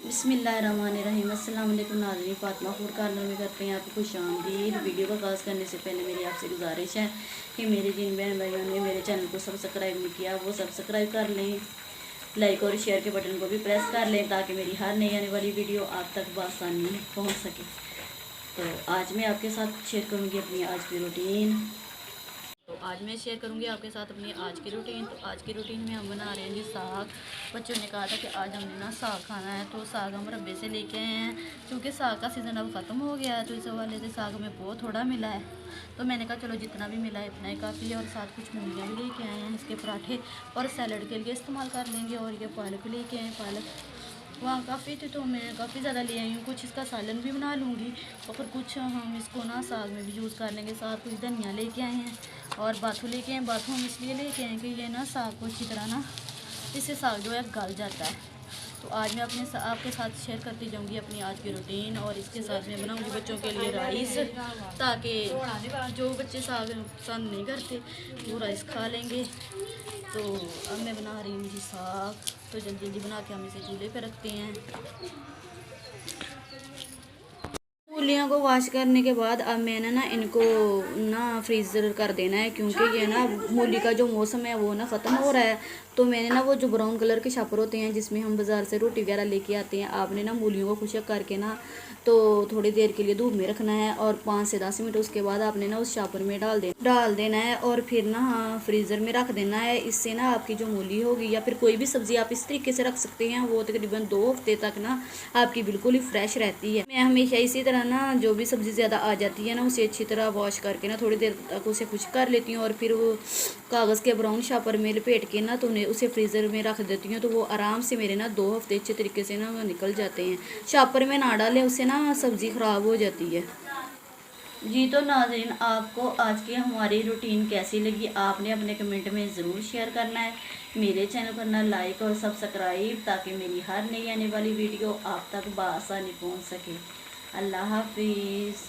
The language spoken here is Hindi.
बिस्मिल्लाहिर्रहमानिर्रहीम। अस्सलाम वालेकुम नाज़रीन, फ़ातिमा फूड कॉर्नर में करते हैं आपको खुशामदीद। वीडियो का आगाज़ करने से पहले मेरी आपसे गुजारिश है कि मेरे जिन बहन भाइयों ने मेरे चैनल को सब्सक्राइब नहीं किया वो सब्सक्राइब कर लें, लाइक और शेयर के बटन को भी प्रेस कर लें ताकि मेरी हर नई आने वाली वीडियो आप तक बआसानी पहुँच सके। तो आज मैं आपके साथ शेयर करूँगी अपनी आज की रूटीन। तो आज मैं शेयर करूंगी आपके साथ अपनी आज की रूटीन। तो आज की रूटीन में हम बना रहे हैं जी साग। बच्चों ने कहा था कि आज हमने ना साग खाना है, तो साग हम रब्बे से लेके आए हैं क्योंकि साग का सीज़न अब ख़त्म हो गया है। तो इस हवाले से साग हमें बहुत थोड़ा मिला है, तो मैंने कहा चलो जितना भी मिला है इतना ही काफ़ी है। और साथ कुछ मूलियाँ भी लेके आए हैं, इसके पराठे और सैलड के लिए इस्तेमाल कर लेंगे। और ये पालक भी लेके आए, पालक वहाँ काफ़ी थी तो मैं काफ़ी ज़्यादा ले आई हूँ। कुछ इसका सालन भी बना लूँगी और फिर कुछ हम इसको ना साग में भी यूज़ कर लेंगे। साथ कुछ धनिया लेके आए हैं और बाथू लेके आए। बाथू हम इसलिए लेके आए कि ये ना साग को अच्छी तरह ना इससे साग जो है गल जाता है। तो आज मैं आपके साथ शेयर करती जाऊंगी अपनी आज की रूटीन। और इसके साथ मैं बनाऊंगी बच्चों के लिए राइस, ताकि जो बच्चे साग पसंद नहीं करते वो राइस खा लेंगे। तो अब मैं बना रही हूँ जी साग। तो जल्दी जल्दी बना के हम इसे चूल्हे पे रखते हैं। मूलियों को वॉश करने के बाद अब मैंने ना इनको ना फ्रीज़र कर देना है, क्योंकि ये ना मूली का जो मौसम है वो ना ख़त्म हो रहा है। तो मैंने ना वो जो ब्राउन कलर के शापर होते हैं जिसमें हम बाज़ार से रोटी वगैरह लेके आते हैं, आपने ना मूलियों को खुशक करके ना तो थोड़ी देर के लिए धूप में रखना है और 5 से 10 मिनट उसके बाद आपने ना उस शापर में डाल देना है और फिर ना फ्रीज़र में रख देना है। इससे ना आपकी जो मूली होगी या फिर कोई भी सब्ज़ी आप इस तरीके से रख सकते हैं, वो तकरीबन 2 हफ्ते तक ना आपकी बिल्कुल ही फ्रेश रहती है। मैं हमेशा इसी तरह ना जो भी सब्ज़ी ज़्यादा आ जाती है ना उसे अच्छी तरह वॉश करके ना थोड़ी देर तक उसे खुश्क कर लेती हूँ और फिर वो कागज़ के ब्राउन शापर में लपेट के ना तो उसे फ्रीज़र में रख देती हूँ। तो वो आराम से मेरे ना 2 हफ्ते अच्छे तरीके से ना वो निकल जाते हैं। शापर में ना डालें, उससे ना सब्ज़ी ख़राब हो जाती है जी। तो नाज़रीन, आपको आज की हमारी रूटीन कैसी लगी आपने अपने कमेंट में ज़रूर शेयर करना है। मेरे चैनल पर ना लाइक और सब्सक्राइब, ताकि मेरी हर नई आने वाली वीडियो आप तक बआसानी पहुंच सके। अल्लाह हाफिज़।